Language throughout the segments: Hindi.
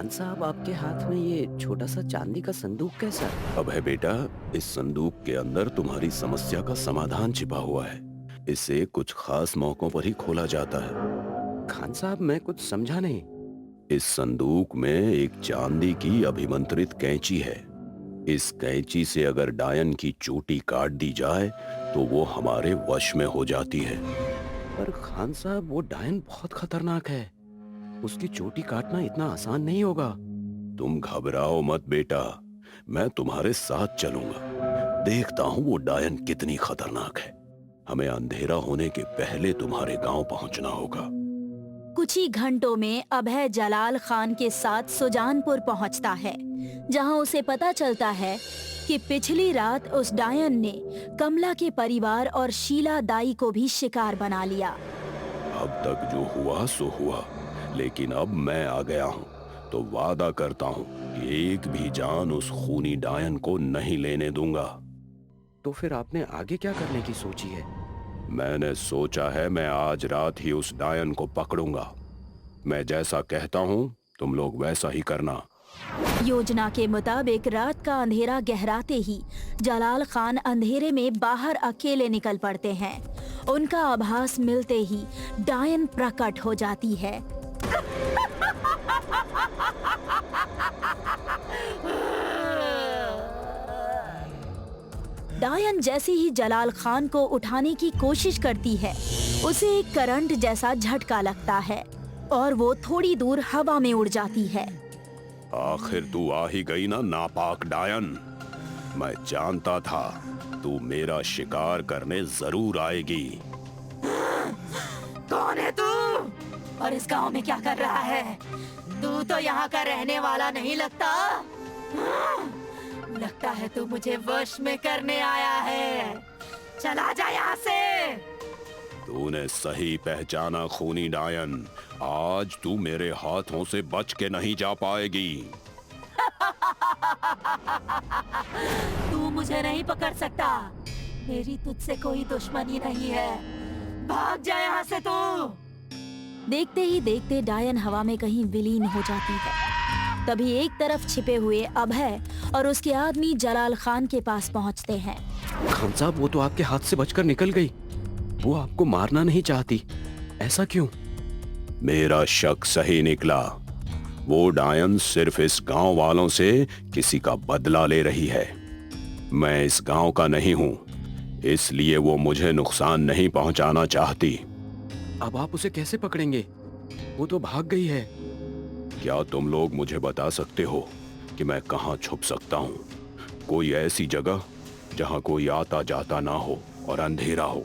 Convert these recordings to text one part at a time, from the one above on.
खान साहब, आपके हाथ में ये छोटा सा चांदी का संदूक कैसा? अब है बेटा, इस संदूक के अंदर तुम्हारी समस्या का समाधान छिपा हुआ है। इसे कुछ खास मौकों पर ही खोला जाता है। खान साहब, मैं कुछ समझा नहीं। इस संदूक में एक चांदी की अभिमंत्रित कैंची है। इस कैंची से अगर डायन की चोटी काट दी जाए तो वो हमारे वश में हो जाती है। पर खान साहब, वो डायन बहुत खतरनाक है। उसकी चोटी काटना इतना आसान नहीं होगा। तुम घबराओ मत बेटा, मैं तुम्हारे साथ चलूंगा। देखता हूँ वो डायन कितनी खतरनाक है। हमें अंधेरा होने के पहले तुम्हारे गांव पहुंचना होगा। कुछ ही घंटों में अभय जलाल खान के साथ सुजानपुर पहुंचता है, जहां उसे पता चलता है कि पिछली रात उस डायन ने कमला के परिवार और शीला दाई को भी शिकार बना लिया। अब तक जो हुआ सो हुआ, लेकिन अब मैं आ गया हूँ तो वादा करता हूँ कि एक भी जान उस खूनी डायन को नहीं लेने दूंगा। तो फिर आपने आगे क्या करने की सोची है? मैंने सोचा है मैं आज रात ही उस डायन को पकड़ूंगा। मैं जैसा कहता हूँ तुम लोग वैसा ही करना। योजना के मुताबिक रात का अंधेरा गहराते ही जलाल खान अंधेरे में बाहर अकेले निकल पड़ते हैं। उनका आभास मिलते ही डायन प्रकट हो जाती है। डायन जैसे ही जलाल खान को उठाने की कोशिश करती है, उसे एक करंट जैसा झटका लगता है और वो थोड़ी दूर हवा में उड़ जाती है। आखिर तू आ ही गई ना नापाक डायन। मैं जानता था तू मेरा शिकार करने जरूर आएगी। कौन है तू और इस गांव में क्या कर रहा है? तू तो यहाँ का रहने वाला नहीं लगता। लगता है तू मुझे वश में करने आया है। चला जा यहाँ से। तूने सही पहचाना खूनी डायन। आज तू मेरे हाथों से बच के नहीं जा पाएगी। तू मुझे नहीं पकड़ सकता। मेरी तुझसे कोई दुश्मनी नहीं है। भाग जा यहाँ से तू। देखते ही देखते डायन हवा में कहीं विलीन हो जाती है। तभी एक तरफ छिपे हुए अभय और उसके आदमी जलाल खान के पास पहुंचते हैं। खान साहब, वो तो आपके हाथ से बचकर निकल गई। वो आपको मारना नहीं चाहती। ऐसा क्यों? मेरा शक सही निकला। वो डायन सिर्फ इस गांव वालों से किसी का बदला ले रही है। मैं इस गांव का नहीं हूं, इसलिए वो मुझे नुकसान नहीं पहुंचाना चाहती। अब आप उसे कैसे पकड़ेंगे? वो तो भाग गई है। क्या तुम लोग मुझे बता सकते हो कि मैं कहां छुप सकता हूं? कोई ऐसी जगह जहां कोई आता जाता ना हो और अंधेरा हो।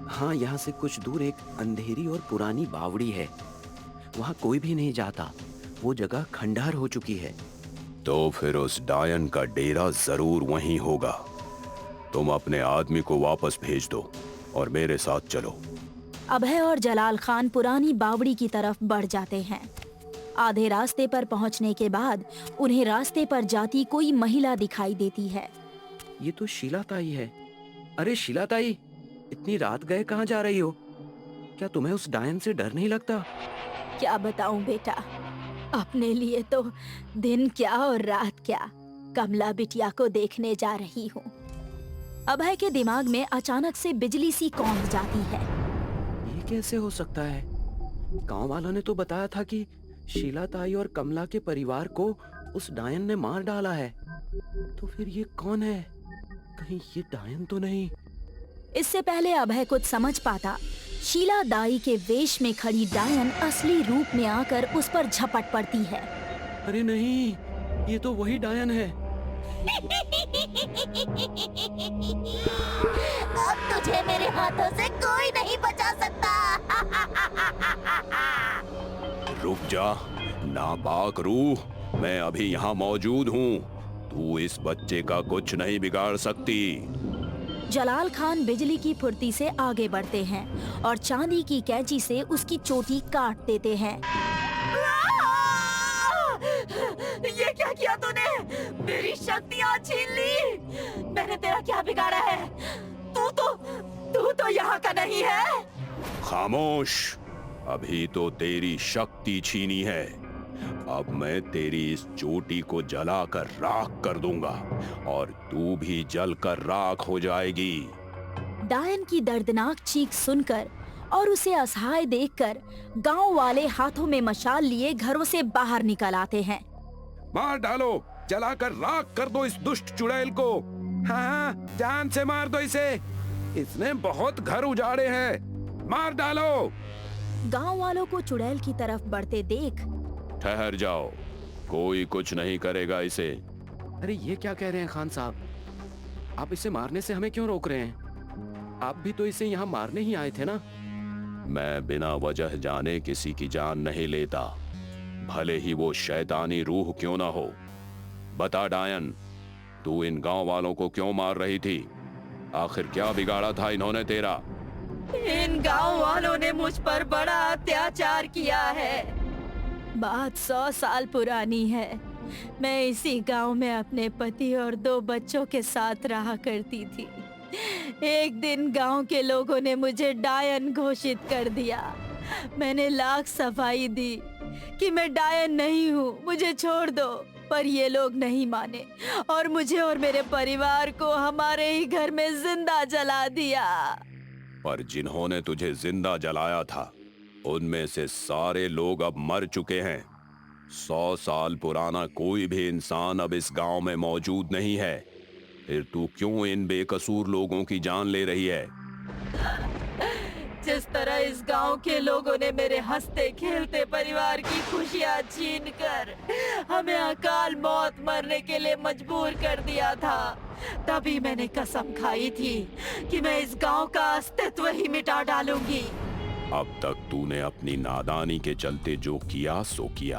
हाँ, यहाँ से कुछ दूर एक अंधेरी और पुरानी बावड़ी है। वहाँ कोई भी नहीं जाता। वो जगह खंडहर हो चुकी है। तो फिर उस डायन का डेरा जरूर वहीं होगा। तुम अपने आदमी को वापस भेज दो और मेरे साथ चलो। अभय और जलाल खान पुरानी बावड़ी की तरफ बढ़ जाते हैं। आधे रास्ते पर पहुंचने के बाद उन्हें रास्ते पर जाती कोई महिला दिखाई देती है। ये तो शीला ताई है। अरे शीला ताई, इतनी रात गए कहाँ जा रही हो? क्या तुम्हें उस डायन से डर नहीं लगता? क्या बताऊं बेटा, अपने लिए तो दिन क्या और रात क्या, कमला बिटिया को देखने जा रही हूँ। अभय के दिमाग में अचानक से बिजली सी कौंध जाती है। ये कैसे हो सकता है? गांव वालों ने तो बताया था कि शीला ताई और कमला के परिवार को उस डायन ने मार डाला है। तो फिर ये कौन है? कहीं ये डायन तो नहीं? इससे पहले अभय कुछ समझ पाता, शीला दाई के वेश में खड़ी डायन असली रूप में आकर उस पर झपट पड़ती है। अरे नहीं, ये तो वही डायन है। अब तुझे मेरे हाथों से कोई नहीं बचा सकता। रुक जा नापाक रूह, मैं अभी यहाँ मौजूद हूँ। तू इस बच्चे का कुछ नहीं बिगाड़ सकती। जलाल खान बिजली की फुर्ती से आगे बढ़ते हैं और चांदी की कैंची से उसकी चोटी काट देते हैं। ये क्या किया तूने? मेरी शक्तियाँ छीन ली। मैंने तेरा क्या बिगाड़ा है? तू तो यहाँ का नहीं है। खामोश, अभी तो तेरी शक्ति छीनी है। अब मैं तेरी इस चोटी को जलाकर राख कर दूंगा और तू भी जलकर राख हो जाएगी। डायन की दर्दनाक चीख सुनकर और उसे असहाय देखकर गांव वाले हाथों में मशाल लिए घरों से बाहर निकल आते हैं। मार डालो, जलाकर राख कर दो इस दुष्ट चुड़ैल को। हाँ, जान से मार दो इसे, इसने बहुत घर उजाड़े हैं, मार डालो। गांव वालों को चुड़ैल की तरफ बढ़ते देख ठहर जाओ, कोई कुछ नहीं करेगा इसे। अरे ये क्या कह रहे हैं खान साहब, आप इसे मारने से हमें क्यों रोक रहे हैं? आप भी तो इसे यहाँ मारने ही आए थे ना? मैं बिना वजह जाने किसी की जान नहीं लेता, भले ही वो शैतानी रूह क्यों ना हो। बता डायन, तू इन गांव वालों को क्यों मार रही थी? आखिर क्या बिगाड़ा था इन्होंने तेरा? इन गांव वालों ने मुझ पर बड़ा अत्याचार किया है। बात 100 साल पुरानी है। मैं इसी गांव में अपने पति और 2 बच्चों के साथ रहा करती थी। एक दिन गांव के लोगों ने मुझे डायन घोषित कर दिया। मैंने लाख सफाई दी कि मैं डायन नहीं हूँ, मुझे छोड़ दो, पर ये लोग नहीं माने और मुझे और मेरे परिवार को हमारे ही घर में जिंदा जला दिया। पर जिन्होंने तुझे जिंदा जलाया था उनमें से सारे लोग अब मर चुके हैं। 100 साल पुराना कोई भी इंसान अब इस गांव में मौजूद नहीं है। फिर तू क्यों इन बेकसूर लोगों की जान ले रही है? जिस तरह इस गांव के लोगों ने मेरे हंसते खेलते परिवार की खुशियां छीनकर हमें अकाल मौत मरने के लिए मजबूर कर दिया था, तभी मैंने कसम खाई थी कि मैं इस गांव का अस्तित्व ही मिटा डालूंगी। अब तक तूने अपनी नादानी के चलते जो किया सो किया,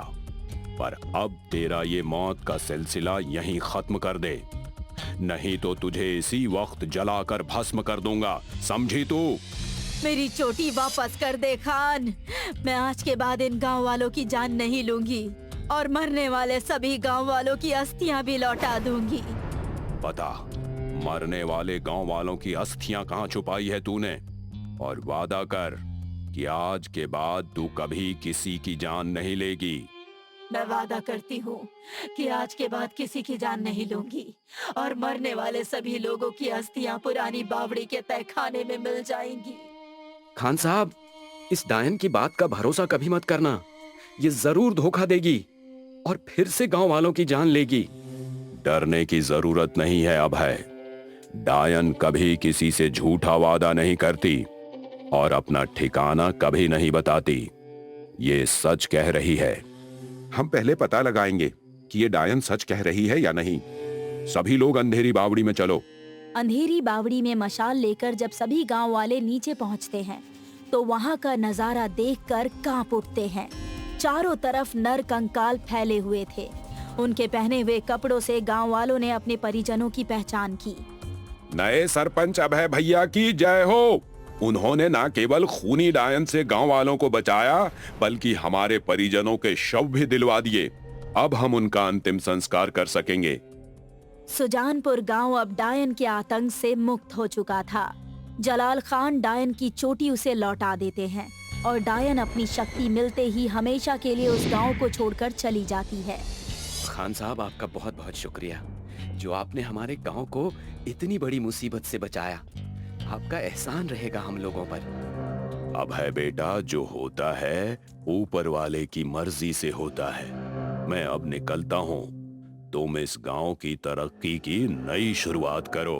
पर अब तेरा ये मौत का सिलसिला यहीं खत्म कर दे, नहीं तो तुझे इसी वक्त जलाकर भस्म कर दूंगा, समझी तू? मेरी चोटी वापस कर दे खान। मैं आज के बाद इन गांव वालों की जान नहीं लूंगी और मरने वाले सभी गांव वालों की अस्थियां भी लौटा दूंगी। बता, मरने वाले गांव वालों की अस्थियां कहाँ छुपाई है तूने? और वादा कर कि आज के बाद तू कभी किसी की जान नहीं लेगी। मैं वादा करती हूँ कि आज के बाद किसी की जान नहीं लूंगी और मरने वाले सभी लोगों की अस्थियां पुरानी बावड़ी के तहखाने में मिल जाएंगी। खान साहब, इस डायन की बात का भरोसा कभी मत करना, ये जरूर धोखा देगी और फिर से गांव वालों की जान लेगी। डरने की जरूरत नहीं है अभय। डायन कभी किसी से झूठा वादा नहीं करती और अपना ठिकाना कभी नहीं बताती। ये सच कह रही है। हम पहले पता लगाएंगे कि ये डायन सच कह रही है या नहीं। सभी लोग अंधेरी बावड़ी में चलो। अंधेरी बावड़ी में मशाल लेकर जब सभी गांव वाले नीचे पहुंचते हैं तो वहां का नजारा देखकर कांप उठते हैं। चारों तरफ नर कंकाल फैले हुए थे। उनके पहने हुए कपड़ों से गांव वालों ने अपने परिजनों की पहचान की। नए सरपंच अभय भैया की जय हो। उन्होंने न केवल खूनी डायन से गांव वालों को बचाया, बल्कि हमारे परिजनों के शव भी दिलवा दिए। अब हम उनका अंतिम संस्कार कर सकेंगे। सुजानपुर गांव अब डायन के आतंक से मुक्त हो चुका था। जलाल खान डायन की चोटी उसे लौटा देते हैं और डायन अपनी शक्ति मिलते ही हमेशा के लिए उस गांव को छोड़कर चली जाती है। खान साहब, आपका बहुत बहुत शुक्रिया जो आपने हमारे गांव को इतनी बड़ी मुसीबत से बचाया। आपका एहसान रहेगा हम लोगों पर। अभय बेटा, जो होता है ऊपर वाले की मर्जी से होता है। मैं अब निकलता हूँ। तुम इस गांव की तरक्की की नई शुरुआत करो।